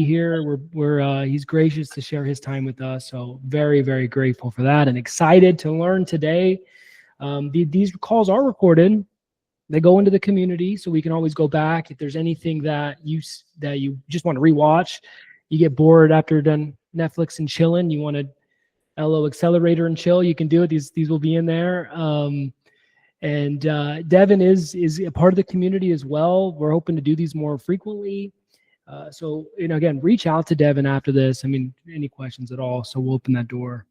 here. He's gracious to share his time with us. So very, very grateful for that and excited to learn today. These calls are recorded. They go into the community, so we can always go back. If there's anything that you just want to rewatch, you get bored after done Netflix and chilling, you want to LO accelerator and chill, you can do it. These will be in there. And Deven is a part of the community as well. We're hoping to do these more frequently. So, again, reach out to Deven after this. I mean, any questions at all. So we'll open that door.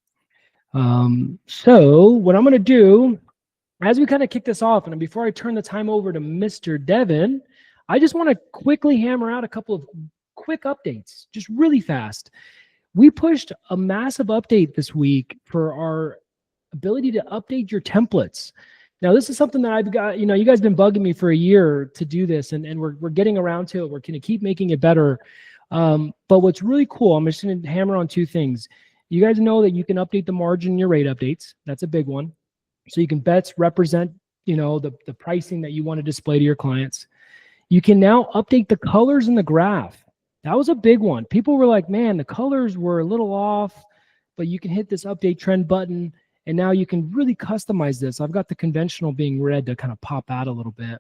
So what I'm going to do, as we kind of kick this off, and before I turn the time over to Mr. Deven, I just want to quickly hammer out a couple of quick updates, just really fast. We pushed a massive update this week for our ability to update your templates. Now, this is something that I've got, you guys have been bugging me for a year to do this, and we're getting around to it. We're going to keep making it better. But what's really cool, I'm just going to hammer on two things. You guys know that you can update the margin in your rate updates. That's a big one. So you can bets represent, the pricing that you want to display to your clients. You can now update the colors in the graph. That was a big one. People were like, man, the colors were a little off, but you can hit this update trend button, and now you can really customize this. I've got the conventional being red to kind of pop out a little bit.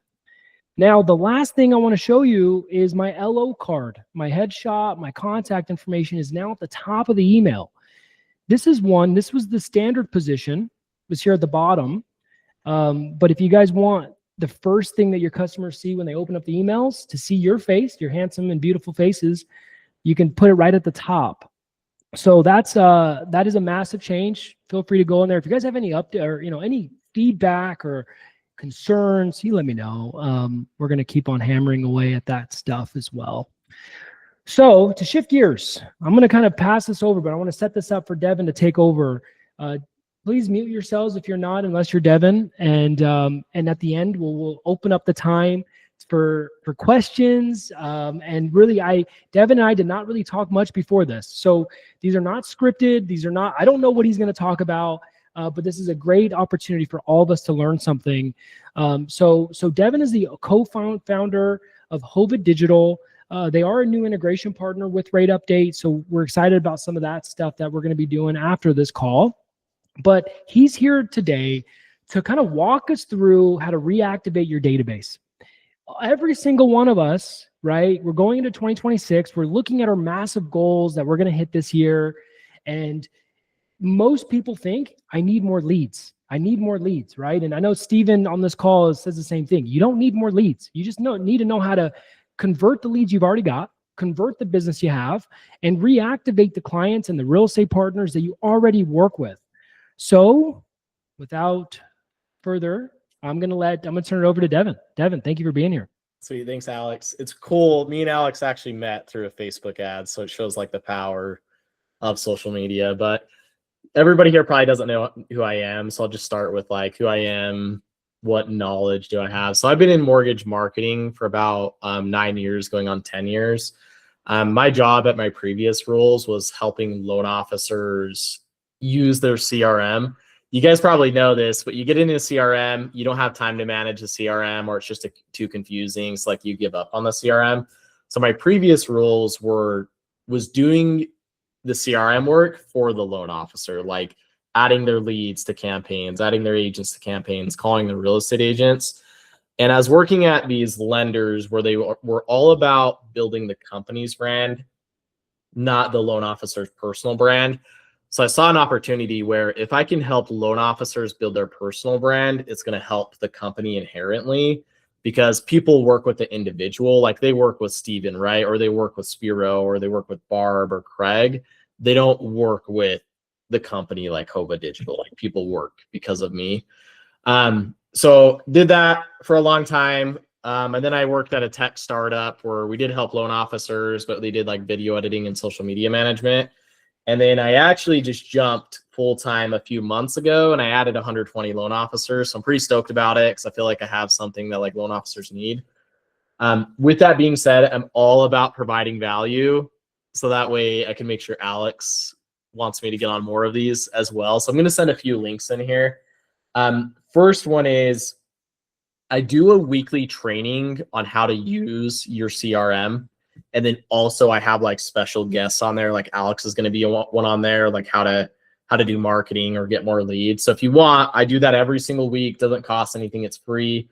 Now, the last thing I want to show you is my LO card. My headshot, my contact information is now at the top of the email. This was the standard position. Was here at the bottom. But if you guys want the first thing that your customers see when they open up the emails to see your face, your handsome and beautiful faces, you can put it right at the top. So that is a massive change. Feel free to go in there. If you guys have any update or any feedback or concerns, you let me know. We're going to keep on hammering away at that stuff as well. So to shift gears, I'm going to kind of pass this over, but I want to set this up for Deven to take over. Please mute yourselves if you're not, unless you're Deven. And at the end, we'll open up the time for questions. And really, Deven and I did not really talk much before this. So these are not scripted. I don't know what he's going to talk about, but this is a great opportunity for all of us to learn something. So Deven is the co-founder of Hova Digital. They are a new integration partner with Rate Update. So we're excited about some of that stuff that we're going to be doing after this call. But he's here today to kind of walk us through how to reactivate your database. Every single one of us, right? We're going into 2026. We're looking at our massive goals that we're going to hit this year. And most people think, I need more leads. I need more leads, right? And I know Steven on this call says the same thing. You don't need more leads. You just need to know how to convert the leads you've already got, convert the business you have, and reactivate the clients and the real estate partners that you already work with. So without further, I'm going to turn it over to Deven. Deven, thank you for being here. Sweet. Thanks, Alex. It's cool. Me and Alex actually met through a Facebook ad. So it shows like the power of social media, but everybody here probably doesn't know who I am. So I'll just start with like who I am, what knowledge do I have? So I've been in mortgage marketing for about 9 years, going on 10 years. My job at my previous roles was helping loan officers use their CRM. You guys probably know this, but you get into a CRM, you don't have time to manage the CRM, or it's just too confusing. So like you give up on the CRM. So my previous roles was doing the CRM work for the loan officer, like adding their leads to campaigns, adding their agents to campaigns, calling the real estate agents. And I was working at these lenders where they were all about building the company's brand, not the loan officer's personal brand. So I saw an opportunity where if I can help loan officers build their personal brand, it's going to help the company inherently, because people work with the individual. Like they work with Steven, right? Or they work with Spiro, or they work with Barb or Craig. They don't work with the company like Hova Digital. Like people work because of me. So did that for a long time. And then I worked at a tech startup where we did help loan officers, but they did like video editing and social media management. And then I actually just jumped full-time a few months ago, and I added 120 loan officers. So I'm pretty stoked about it because I feel like I have something that like loan officers need. With that being said, I'm all about providing value. So that way I can make sure Alex wants me to get on more of these as well. So I'm going to send a few links in here. First one is I do a weekly training on how to use your CRM. And then also I have like special guests on there, like Alex is going to be one on there, like how to do marketing or get more leads. So if you want, I do that every single week. Doesn't cost anything. It's free.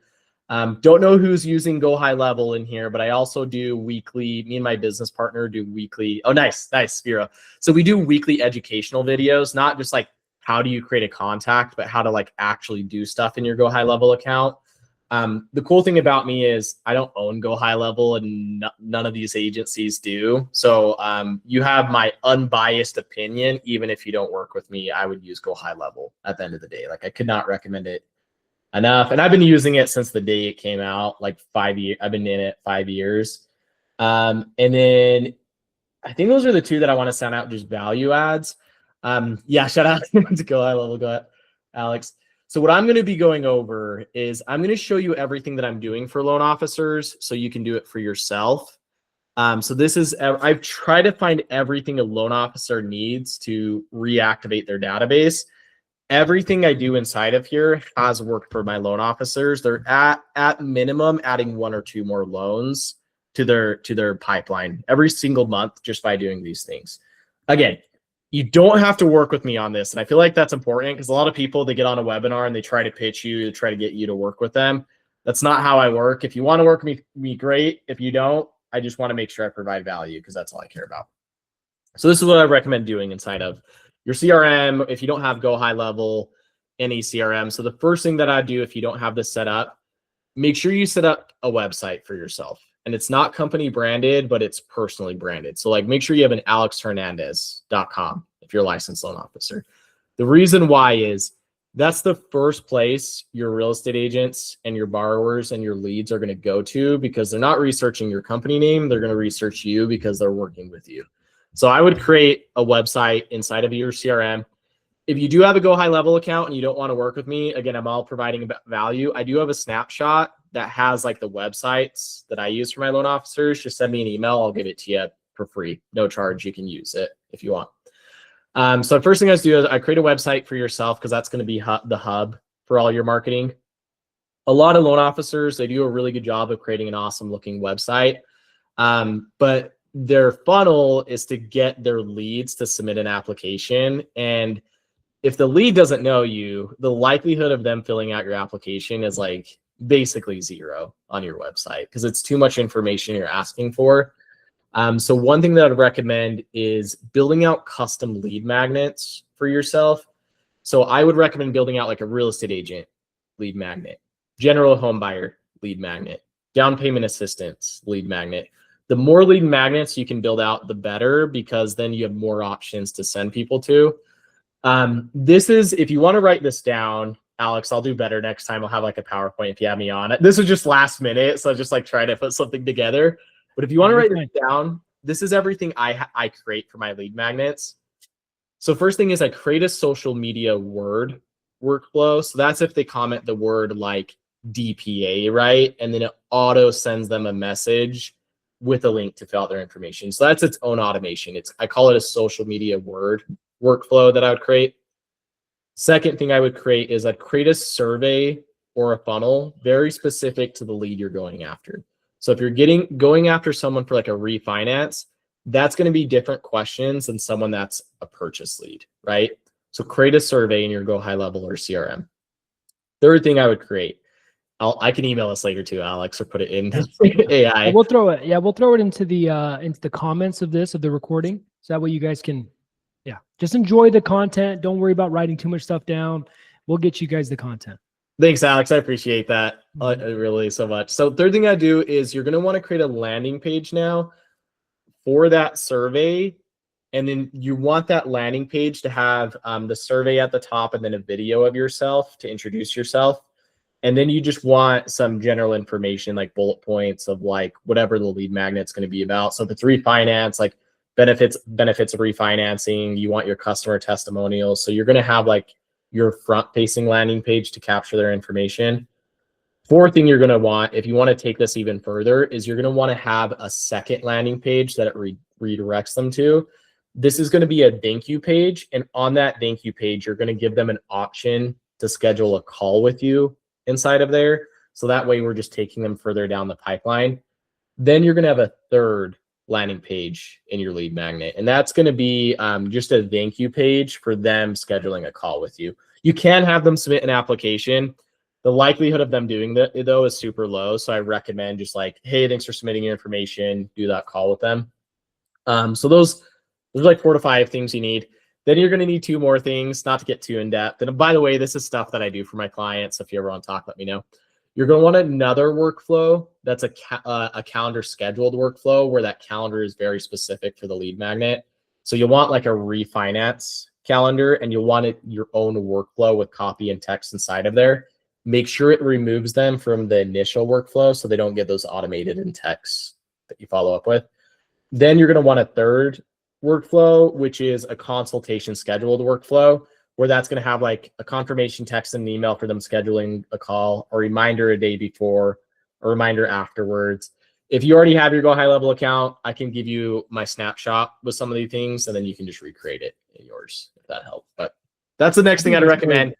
Don't know who's using GoHighLevel in here, but I also do weekly, me and my business partner do weekly. Oh, nice, Spiro. So we do weekly educational videos, not just like how do you create a contact, but how to like actually do stuff in your GoHighLevel account. The cool thing about me is I don't own GoHighLevel and none of these agencies do. So you have my unbiased opinion. Even if you don't work with me, I would use GoHighLevel at the end of the day. Like I could not recommend it enough. And I've been using it since the day it came out, like 5 years. I've been in it 5 years. And then I think those are the two that I want to sound out, just value ads. Yeah, shout out to GoHighLevel, go ahead, Alex. So what I'm going to be going over is I'm going to show you everything that I'm doing for loan officers so you can do it for yourself. So this is, I've tried to find everything a loan officer needs to reactivate their database. Everything I do inside of here has worked for my loan officers. They're at minimum adding 1 or 2 more loans to their pipeline every single month just by doing these things. Again, you don't have to work with me on this. And I feel like that's important because a lot of people, they get on a webinar and they try to pitch you, try to get you to work with them. That's not how I work. If you want to work with me, great. If you don't, I just want to make sure I provide value because that's all I care about. So this is what I recommend doing inside of your CRM. If you don't have GoHighLevel, any CRM. So the first thing that I do, if you don't have this set up, make sure you set up a website for yourself. And it's not company branded, but it's personally branded. So like make sure you have an alexhernandez.com if you're a licensed loan officer. The reason why is that's the first place your real estate agents and your borrowers and your leads are going to go to because they're not researching your company name. They're going to research you because they're working with you. So I would create a website inside of your CRM. If you do have a GoHighLevel account and you don't want to work with me, again, I'm all providing value. I do have a snapshot that has like the websites that I use for my loan officers. Just send me an email. I'll give it to you for free. No charge. You can use it if you want. So the first thing I do is I create a website for yourself because that's going to be the hub for all your marketing. A lot of loan officers, they do a really good job of creating an awesome looking website. But their funnel is to get their leads to submit an application. And if the lead doesn't know you, the likelihood of them filling out your application is like basically 0 on your website because it's too much information you're asking for. So one thing that I'd recommend is building out custom lead magnets for yourself. So I would recommend building out like a real estate agent lead magnet, general home buyer lead magnet, down payment assistance lead magnet. The more lead magnets you can build out, the better, because then you have more options to send people to. This is, if you want to write this down, Alex, I'll do better next time. I'll have like a PowerPoint if you have me on it. This was just last minute, so I just like try to put something together. But if you want to write this down, this is everything I create for my lead magnets. So first thing is I create a social media word workflow. So that's if they comment the word like DPA, right? And then it auto sends them a message with a link to fill out their information. So that's its own automation. I call it a social media word workflow that I would create. Second thing I would create is I'd create a survey or a funnel very specific to the lead you're going after. So if you're going after someone for like a refinance, that's going to be different questions than someone that's a purchase lead, right? So create a survey in your GoHighLevel or CRM. Third thing I would create, I can email us later too, Alex, or put it in AI. We'll throw it. Yeah, we'll throw it into the comments of the recording, so that way you guys can, just enjoy the content. Don't worry about writing too much stuff down. We'll get you guys the content. Thanks, Alex. I appreciate that really so much. So third thing I do is you're going to want to create a landing page now for that survey. And then you want that landing page to have the survey at the top and then a video of yourself to introduce yourself. And then you just want some general information like bullet points of like whatever the lead magnet's going to be about. So if it's refinance, like benefits of refinancing, you want your customer testimonials. So you're going to have like your front-facing landing page to capture their information. Fourth thing you're going to want, if you want to take this even further, is you're going to want to have a second landing page that it redirects them to. This is going to be a thank you page. And on that thank you page, you're going to give them an option to schedule a call with you inside of there. So that way we're just taking them further down the pipeline. Then you're going to have a third landing page in your lead magnet. And that's going to be just a thank you page for them scheduling a call with you. You can have them submit an application. The likelihood of them doing that, though, is super low. So I recommend just like, hey, thanks for submitting your information, do that call with them. So there's like 4 to 5 things you need. Then you're going to need 2 more things, not to get too in depth. And by the way, this is stuff that I do for my clients. If you ever want to talk, let me know. You're going to want another workflow that's a calendar scheduled workflow where that calendar is very specific for the lead magnet. So you'll want like a refinance calendar, and you'll want your own workflow with copy and text inside of there. Make sure it removes them from the initial workflow so they don't get those automated in text that you follow up with. Then you're going to want a third workflow, which is a consultation scheduled workflow, where that's going to have like a confirmation text and an email for them scheduling a call, a reminder a day before, a reminder afterwards. If you already have your GoHighLevel account, I can give you my snapshot with some of these things, and then you can just recreate it in yours if that helps. But that's the next thing I'd recommend. Great.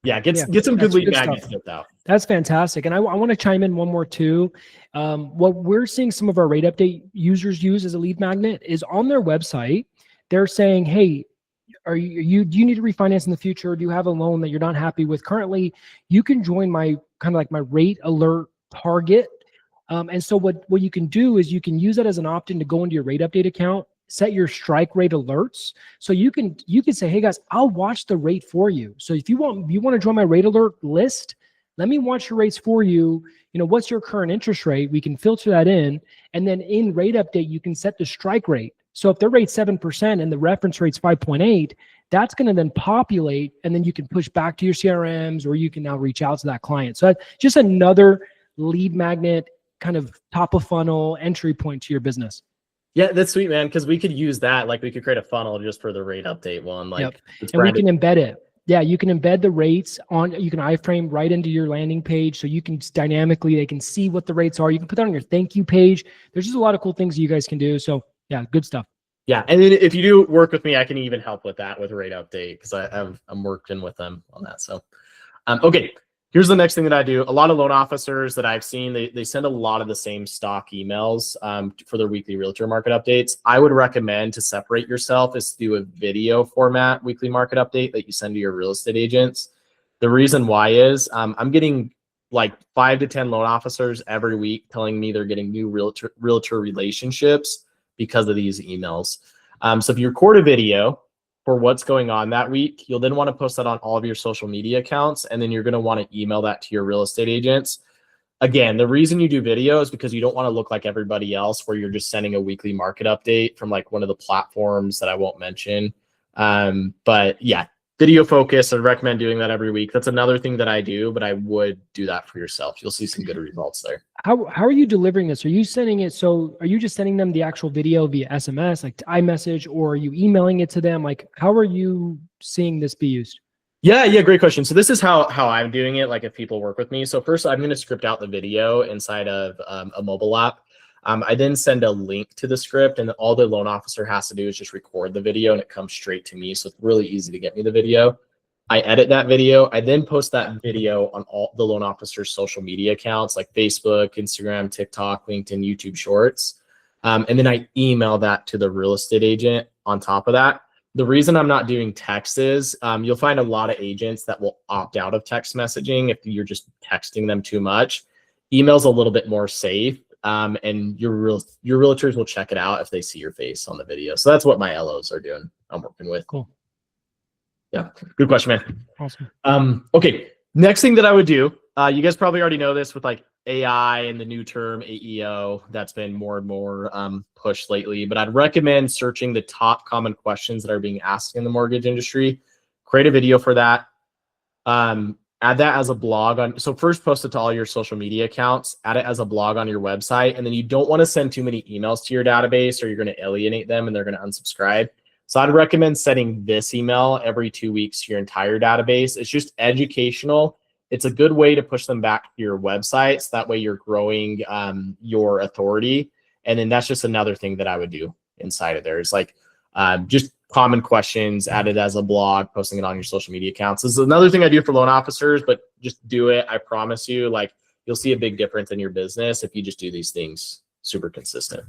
Yeah, get some good lead magnets built out. That's fantastic. And I want to chime in one more too. What we're seeing some of our rate update users use as a lead magnet is on their website. They're saying, hey, do you need to refinance in the future? Or do you have a loan that you're not happy with currently? You can join my kind of like my rate alert target. And so what you can do is you can use that as an opt-in to go into your rate update account, set your strike rate alerts. So you can say, hey guys, I'll watch the rate for you. So if you want to join my rate alert list, let me watch your rates for you. You know, what's your current interest rate? We can filter that in. And then in rate update, you can set the strike rate. So if their rate's 7% and the reference rate's 5.8, that's going to then populate, and then you can push back to your CRMs, or you can now reach out to that client. So just another lead magnet kind of top of funnel entry point to your business. Yeah, that's sweet, man. Because we could use that. Like we could create a funnel just for the rate update one. Like, yep. And we can embed it. Yeah, you can embed the rates you can iframe right into your landing page. So you can dynamically, they can see what the rates are. You can put that on your thank you page. There's just a lot of cool things you guys can do. So yeah, good stuff. Yeah. And then if you do work with me, I can even help with that with rate update, because I'm working with them on that. So, okay. Here's the next thing that I do. A lot of loan officers that I've seen, they send a lot of the same stock emails for their weekly realtor market updates. I would recommend to separate yourself is to do a video format weekly market update that you send to your real estate agents. The reason why is I'm getting like 5 to 10 loan officers every week telling me they're getting new realtor relationships because of these emails. So if you record a video for what's going on that week, you'll then want to post that on all of your social media accounts, and then you're going to want to email that to your real estate agents. Again, the reason you do video is because you don't want to look like everybody else where you're just sending a weekly market update from like one of the platforms that I won't mention. But yeah, video focus, I recommend doing that every week. That's another thing that I do, but I would do that for yourself. You'll see some good results there. How are you delivering this? Are you sending it? So are you just sending them the actual video via SMS, like iMessage, or are you emailing it to them? Like, how are you seeing this be used? Yeah, great question. So this is how I'm doing it. Like if people work with me. So first I'm going to script out the video inside of a mobile app. I then send a link to the script, and all the loan officer has to do is just record the video, and it comes straight to me. So it's really easy to get me the video. I edit that video. I then post that video on all the loan officer's social media accounts like Facebook, Instagram, TikTok, LinkedIn, YouTube Shorts. And then I email that to the real estate agent on top of that. The reason I'm not doing text is you'll find a lot of agents that will opt out of text messaging if you're just texting them too much. Email's a little bit more safe. And your realtors will check it out if they see your face on the video. So that's what my LOs are doing. I'm working with. Cool. Yeah, good question, man. Awesome. Okay, next thing that I would do, you guys probably already know this with like AI and the new term AEO that's been more and more pushed lately, but I'd recommend searching the top common questions that are being asked in the mortgage industry. Create a video for that. Add that as a blog on. So first post it to all your social media accounts, add it as a blog on your website. And then you don't want to send too many emails to your database or you're going to alienate them and they're going to unsubscribe. So I'd recommend setting this email every 2 weeks to your entire database. It's just educational. It's a good way to push them back to your website. So that way you're growing your authority. And then that's just another thing that I would do inside of there. It's like just common questions added as a blog, posting it on your social media accounts. This is another thing I do for loan officers, but just do it. I promise you, like you'll see a big difference in your business if you just do these things super consistent.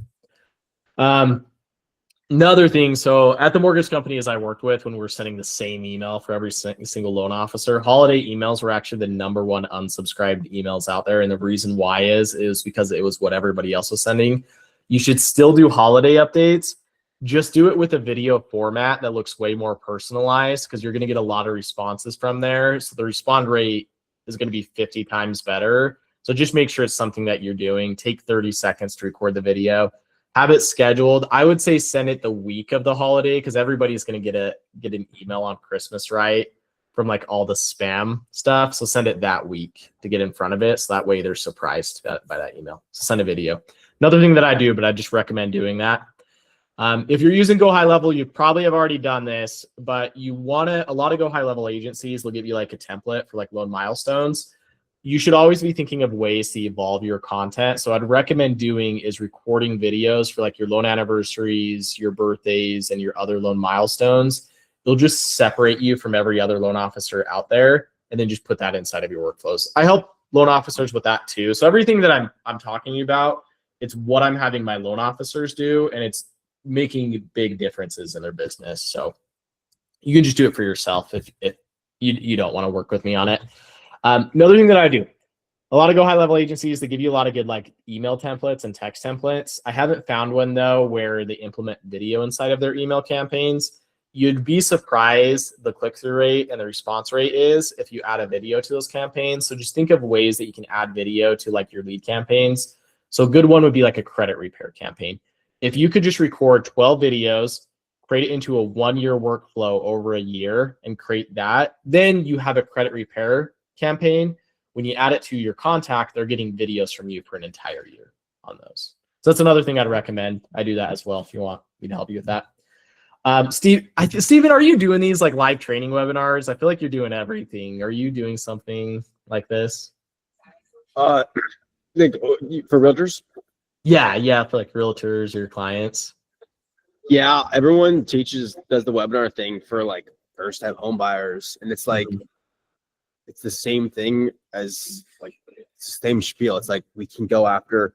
Another thing, so at the mortgage companies I worked with, when we were sending the same email for every single loan officer, holiday emails were actually the #1 unsubscribed emails out there. And the reason why is because it was what everybody else was sending. You should still do holiday updates. Just do it with a video format that looks way more personalized, because you're going to get a lot of responses from there. So the respond rate is going to be 50 times better. So just make sure it's something that you're doing. Take 30 seconds to record the video. Have it scheduled. I would say send it the week of the holiday, because everybody's going to get an email on Christmas, right? From like all the spam stuff. So send it that week to get in front of it. So that way they're surprised by that email. So send a video. Another thing that I do, but I just recommend doing that. If you're using GoHighLevel, you probably have already done this, but you want to, a lot of GoHighLevel agencies will give you like a template for like loan milestones. You should always be thinking of ways to evolve your content. So I'd recommend doing is recording videos for like your loan anniversaries, your birthdays, and your other loan milestones. It'll just separate you from every other loan officer out there, and then just put that inside of your workflows. I help loan officers with that too. So everything that I'm talking about, it's what I'm having my loan officers do, and it's making big differences in their business. So you can just do it for yourself if you don't want to work with me on it. Another thing that I do, a lot of GoHighLevel agencies, they give you a lot of good like email templates and text templates. I haven't found one though where they implement video inside of their email campaigns. You'd be surprised the click-through rate and the response rate is if you add a video to those campaigns. So just think of ways that you can add video to like your lead campaigns. So a good one would be like a credit repair campaign. If you could just record 12 videos, create it into a 1-year workflow over a year and create that, then you have a credit repair campaign. When you add it to your contact, they're getting videos from you for an entire year on those. So that's another thing I'd recommend. I do that as well if you want me to help you with that. Steven, are you doing these like live training webinars? I feel like you're doing everything. Are you doing something like this? For realtors? Yeah, for like realtors or your clients. Yeah, everyone does the webinar thing for like first-time home buyers, and it's like it's the same thing as like it's the same spiel. It's like we can go after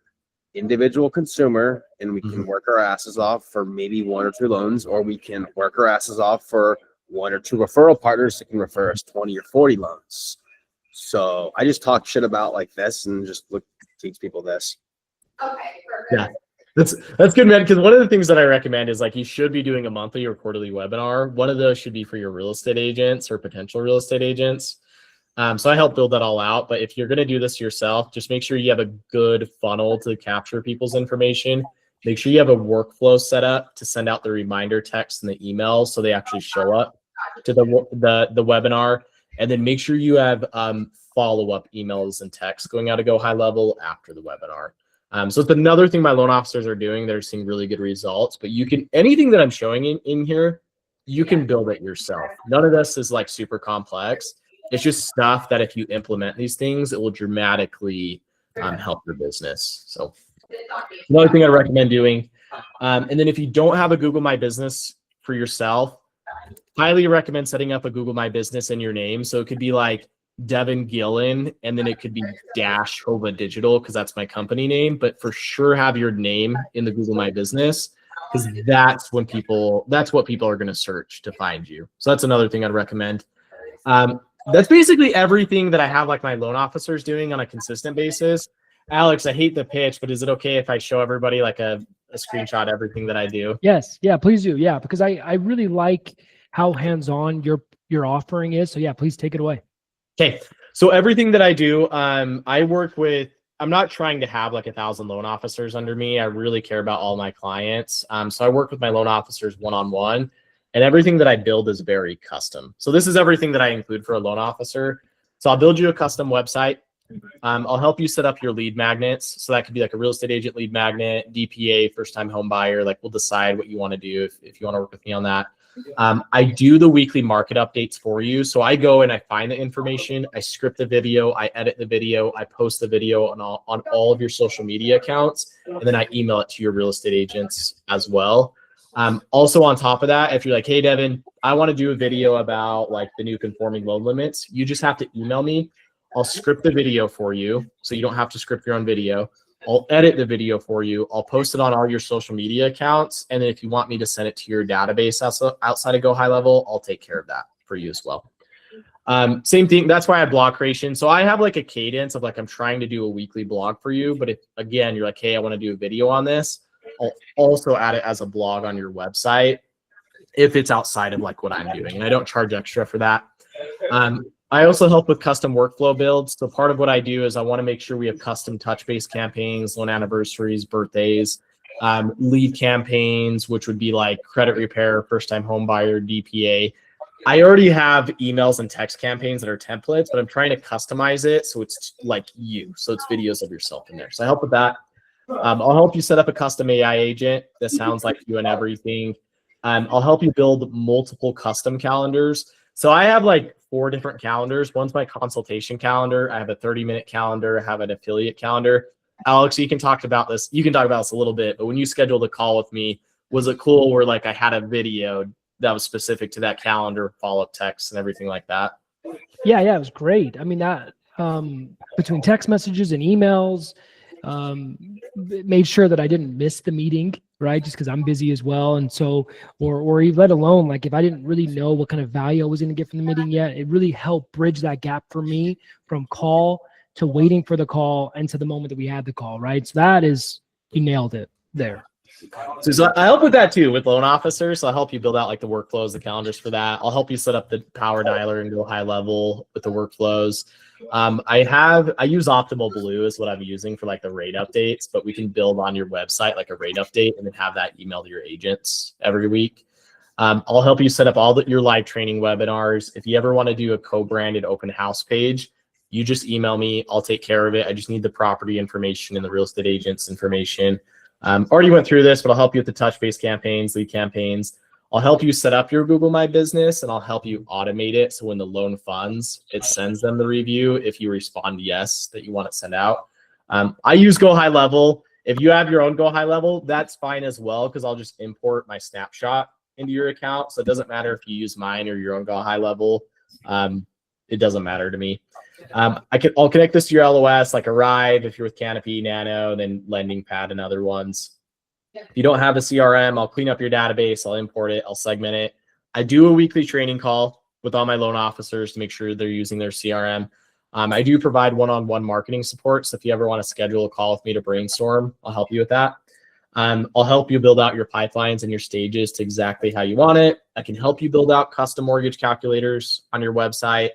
individual consumer and we can work our asses off for maybe 1 or 2 loans, or we can work our asses off for 1 or 2 referral partners that can refer us 20 or 40 loans. So I just talk shit about like this and just teach people this. Okay, perfect. Yeah, that's good, man. Because one of the things that I recommend is like you should be doing a monthly or quarterly webinar. One of those should be for your real estate agents or potential real estate agents. So I help build that all out. But if you're going to do this yourself, just make sure you have a good funnel to capture people's information. Make sure you have a workflow set up to send out the reminder text and the emails so they actually show up to the webinar. And then make sure you have follow-up emails and texts going out to GoHighLevel after the webinar. So it's another thing my loan officers are doing. They're seeing really good results. But you can, anything that I'm showing in here, you can build it yourself. None of this is like super complex. It's just stuff that if you implement these things, it will dramatically help your business. So another thing I recommend doing. And then if you don't have a Google My Business for yourself, highly recommend setting up a Google My Business in your name. So it could be like Deven Gillen, and then it could be -Hova Digital, because that's my company name. But for sure have your name in the Google My Business, because that's what people are going to search to find you. So that's another thing I'd recommend. That's basically everything that I have like my loan officers doing on a consistent basis. Alex, I hate the pitch, but is it okay if I show everybody like a screenshot of everything that I do? Yes. Yeah, please do. Yeah, because I really like how hands-on your offering is. So yeah, please take it away. Okay. So everything that I do, I work with, I'm not trying to have like 1,000 loan officers under me. I really care about all my clients. So I work with my loan officers one-on-one. And everything that I build is very custom. So this is everything that I include for a loan officer. So I'll build you a custom website. I'll help you set up your lead magnets. So that could be like a real estate agent lead magnet, DPA, first-time home buyer. Like we'll decide what you want to do if you want to work with me on that. I do the weekly market updates for you. So I go and I find the information, I script the video, I edit the video, I post the video on all of your social media accounts, and then I email it to your real estate agents as well. Also on top of that, if you're like, hey, Deven, I want to do a video about like the new conforming loan limits, you just have to email me. I'll script the video for you. So you don't have to script your own video. I'll edit the video for you. I'll post it on all your social media accounts. And then if you want me to send it to your database outside of GoHighLevel, I'll take care of that for you as well. Same thing. That's why I have blog creation. So I have like a cadence of like, I'm trying to do a weekly blog for you. But if, again, you're like, hey, I want to do a video on this, I'll also add it as a blog on your website if it's outside of like what I'm doing. And I don't charge extra for that. I also help with custom workflow builds. So part of what I do is I want to make sure we have custom touch-based campaigns, loan anniversaries, birthdays, lead campaigns, which would be like credit repair, first-time home buyer, DPA. I already have emails and text campaigns that are templates, but I'm trying to customize it so it's like you. So it's videos of yourself in there. So I help with that. I'll help you set up a custom AI agent that sounds like you and everything. I'll help you build multiple custom calendars. So I have like 4 different calendars. One's my consultation calendar. I have a 30-minute calendar. I have an affiliate calendar. Alex, you can talk about this. You can talk about this a little bit, but when you scheduled a call with me, was it cool where like I had a video that was specific to that calendar, follow-up texts and everything like that? Yeah, it was great. I mean, that between text messages and emails, made sure that I didn't miss the meeting, right? Just because I'm busy as well. And so, or let alone like if I didn't really know what kind of value I was going to get from the meeting yet, it really helped bridge that gap for me from call to waiting for the call and to the moment that we had the call, right? So that is, you nailed it there. So I help with that too with loan officers. So I'll help you build out like the workflows, the calendars for that. I'll help you set up the power dialer and GoHighLevel with the workflows. I use Optimal Blue is what I'm using for like the rate updates, but we can build on your website like a rate update and then have that email to your agents every week. I'll help you set up all your live training webinars. If you ever want to do a co-branded open house page, you just email me. I'll take care of it. I just need the property information and the real estate agent's information. Already went through this, but I'll help you with the touch-based campaigns, lead campaigns. I'll help you set up your Google My Business, and I'll help you automate it. So when the loan funds, it sends them the review if you respond yes that you want it sent out. I use GoHighLevel. If you have your own GoHighLevel, that's fine as well, because I'll just import my snapshot into your account. So it doesn't matter if you use mine or your own GoHighLevel. It doesn't matter to me. I'll connect this to your LOS, like Arrive if you're with Canopy, Nano, then Lending Pad and other ones. If you don't have a CRM, I'll clean up your database. I'll import it. I'll segment it. I do a weekly training call with all my loan officers to make sure they're using their CRM. I do provide one-on-one marketing support. So if you ever want to schedule a call with me to brainstorm, I'll help you with that. I'll help you build out your pipelines and your stages to exactly how you want it. I can help you build out custom mortgage calculators on your website.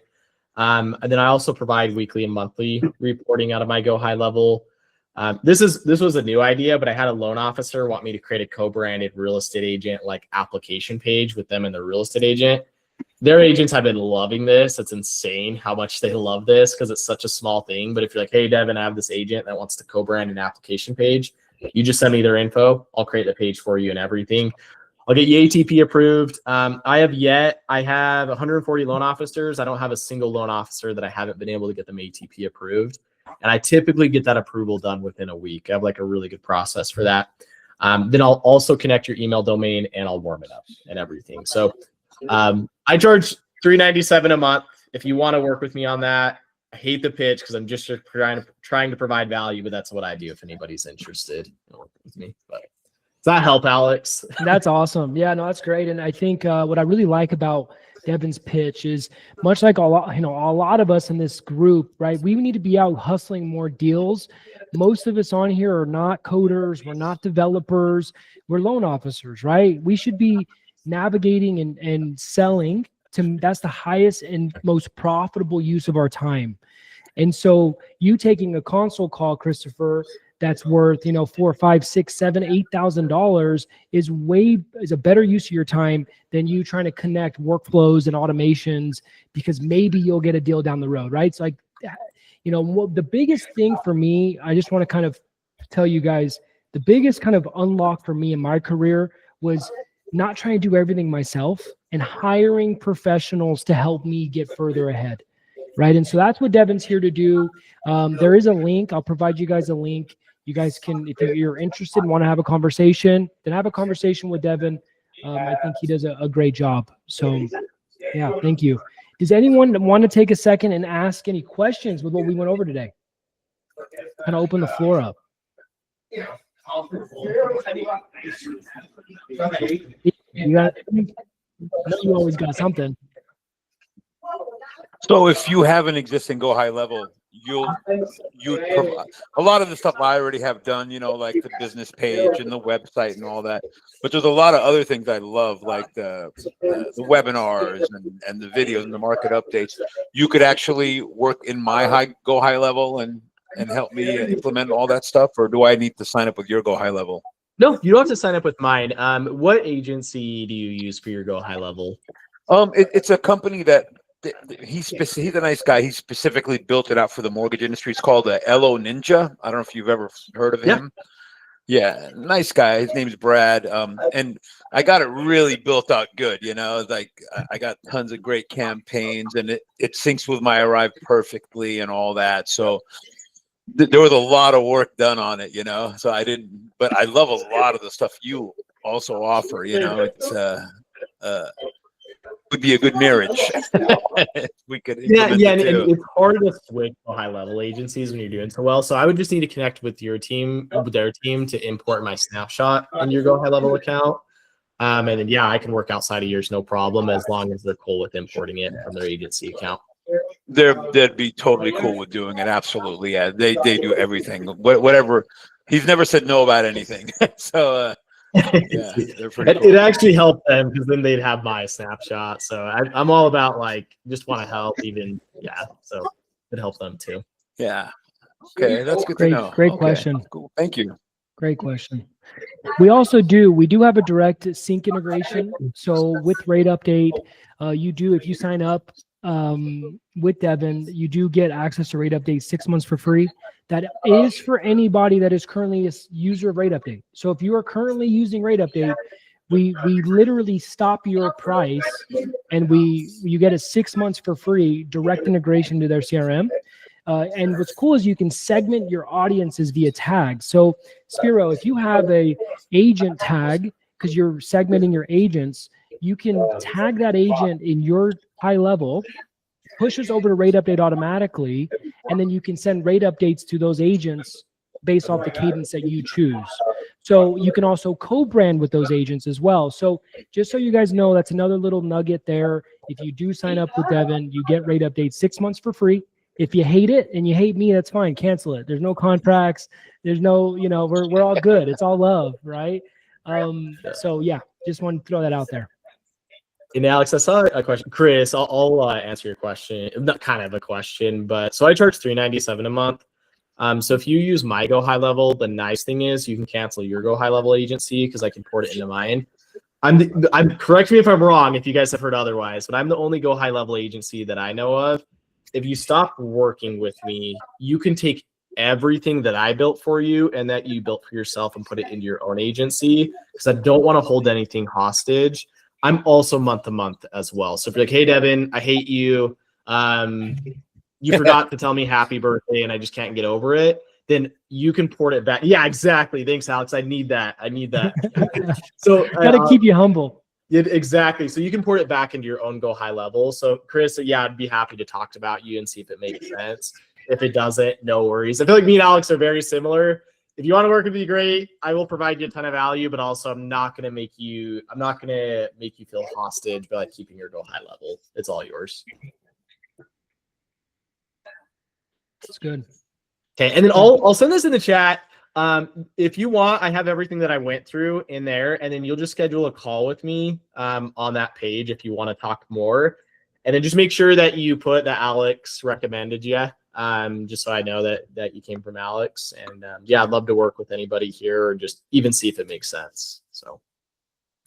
And then I also provide weekly and monthly reporting out of my GoHighLevel. This was a new idea, but I had a loan officer want me to create a co-branded real estate agent like application page with them and their real estate agent. Their agents have been loving this. It's insane how much they love this because it's such a small thing. But if you're like, hey, Devin, I have this agent that wants to co-brand an application page, you just send me their info. I'll create the page for you and everything. I'll get you ATP approved. I have 140 loan officers. I don't have a single loan officer that I haven't been able to get them ATP approved. And I typically get that approval done within a week. I have like a really good process for that. Then I'll also connect your email domain and I'll warm it up and everything. So I charge $397 a month. If you want to work with me on that, I hate the pitch because I'm just trying to provide value, but that's what I do if anybody's interested in working with me. But does that help, Alex? That's awesome. Yeah, no, that's great. And I think what I really like about Devin's pitch is much like a lot of us in this group, right? We need to be out hustling more deals. Most of us on here are not coders. We're not developers. We're loan officers, right? We should be navigating and selling. That's the highest and most profitable use of our time. And so you taking a console call, Christopher, that's worth, $4,000, $5,000, $6,000, $7,000, $8,000 is a better use of your time than you trying to connect workflows and automations because maybe you'll get a deal down the road, right? So like, the biggest thing for me, I just want to kind of tell you guys, the biggest kind of unlock for me in my career was not trying to do everything myself and hiring professionals to help me get further ahead, right? And so that's what Devin's here to do. There is a link. I'll provide you guys a link. You guys can, if you're interested and want to have a conversation, then have a conversation with Devin. I think he does a great job. So yeah, thank you. Does anyone want to take a second and ask any questions with what we went over today? Kind of open the floor up. You got, I know you always got something. So if you have an existing Go High Level, you provide a lot of the stuff I already have done, you know, like the business page and the website and all that. But there's a lot of other things I love, like the webinars and the videos and the market updates. You could actually work in my Go High Level and help me implement all that stuff, or do I need to sign up with your Go High Level? No, you don't have to sign up with mine. What agency do you use for your Go High Level? It's a company that he's a nice guy. He specifically built it out for the mortgage industry. It's called LO Ninja. I don't know if you've ever heard of him. Yeah, nice guy. His name's Brad. And I got it really built out good. You know, like I got tons of great campaigns, and it syncs with my Arrive perfectly and all that. So there was a lot of work done on it, you know. So I didn't, but I love a lot of the stuff you also offer. You know, it's would be a good marriage. We could and it's hard to switch to high level agencies when you're doing so well. So I would just need to connect with your team, with their team, to import my snapshot in your Go High Level account. And then I can work outside of yours, no problem, as long as they're cool with importing it from their agency account. They'd be totally cool with doing it. Absolutely, yeah. They do everything. Whatever. He's never said no about anything. So. Yeah, they're pretty cool. It actually helped them because then they'd have my snapshot. So I'm all about just want to help, even so it helps them too. Yeah. Okay, that's good to know. Great question. Cool. Thank you. Great question. We do have a direct sync integration. So with Rate Update, if you sign up with Deven, you do get access to Rate Update 6 months for free. That is for anybody that is currently a user of Rate Update. So if you are currently using Rate Update, we literally stop your price, and you get it 6 months for free, direct integration to their CRM. And what's cool is you can segment your audiences via tags. So Spiro, if you have a agent tag, because you're segmenting your agents, you can tag that agent in your high level, pushes over to Rate Update automatically, and then you can send rate updates to those agents based off the cadence that you choose. So you can also co-brand with those agents as well. So just so you guys know, that's another little nugget there. If you do sign up with Deven, you get Rate Update 6 months for free. If you hate it and you hate me, that's fine. Cancel it. There's no contracts. There's no, we're all good. It's all love, right? So yeah, just wanted to throw that out there. And Alex, I saw a question. Chris, I'll answer your question. Not kind of a question, but so I charge $397 a month. So if you use my Go High Level, the nice thing is you can cancel your Go High Level agency because I can port it into mine. I'm correct me if I'm wrong, if you guys have heard otherwise, but I'm the only Go High Level agency that I know of. If you stop working with me, you can take everything that I built for you and that you built for yourself and put it into your own agency, because I don't want to hold anything hostage. I'm also month to month as well. So if you're like, hey, Deven, I hate you. You forgot to tell me happy birthday and I just can't get over it. Then you can port it back. Yeah, exactly. Thanks, Alex. I need that. So Gotta keep you humble. Yeah, exactly. So you can port it back into your own Go High Level. So Chris, I'd be happy to talk about you and see if it makes sense. If it doesn't, no worries. I feel like me and Alex are very similar. If you want to work with me, great. I will provide you a ton of value, but also I'm not gonna make you feel hostage by keeping your Go High Level. It's all yours. That's good. Okay, and then I'll send this in the chat. If you want, I have everything that I went through in there, and then you'll just schedule a call with me on that page if you want to talk more. And then just make sure that you put that Alex recommended you, just so I know that you came from Alex. And I'd love to work with anybody here, or just even see if it makes sense. So,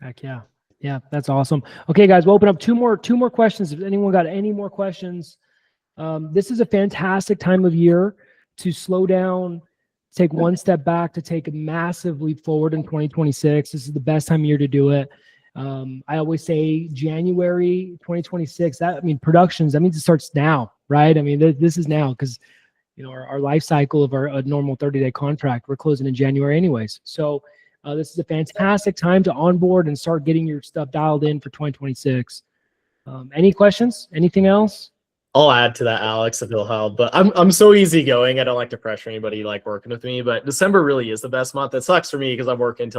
heck yeah. Yeah, that's awesome. Okay, guys, we'll open up two more questions. If anyone got any more questions, this is a fantastic time of year to slow down, take one step back, to take a massive leap forward in 2026. This is the best time of year to do it. I always say January 2026, productions, that means it starts now, right? I mean, this is now, because our life cycle of a normal 30-day contract, we're closing in January anyways. So this is a fantastic time to onboard and start getting your stuff dialed in for 2026. Any questions? Anything else? I'll add to that, Alex, if it'll help. But I'm so easygoing. I don't like to pressure anybody like working with me. But December really is the best month. It sucks for me because I'm working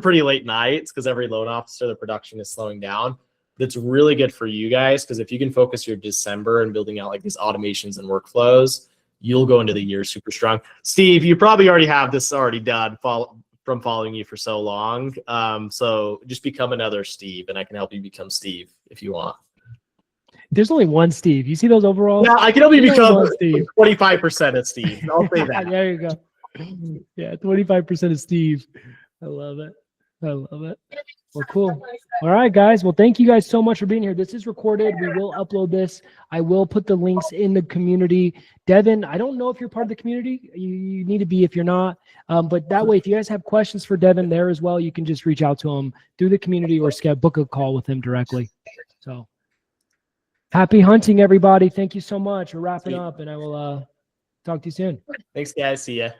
pretty late nights because every loan officer, the production is slowing down. That's really good for you guys because if you can focus your December and building out like these automations and workflows, you'll go into the year super strong. Steve, you probably already have this already done from following you for so long. So just become another Steve, and I can help you become Steve if you want. There's only one Steve. You see those overalls? Yeah, I can only There's only become one Steve. 25% of Steve. I'll say that. There you go. Yeah, 25% of Steve. I love it. I love it. Well, cool. All right, guys. Well, thank you guys so much for being here. This is recorded. We will upload this. I will put the links in the community. Deven, I don't know if you're part of the community. You need to be if you're not. But that way, if you guys have questions for Deven there as well, you can just reach out to him through the community or book a call with him directly. So happy hunting, everybody. Thank you so much. We're wrapping up, and I will talk to you soon. Thanks, guys. See ya.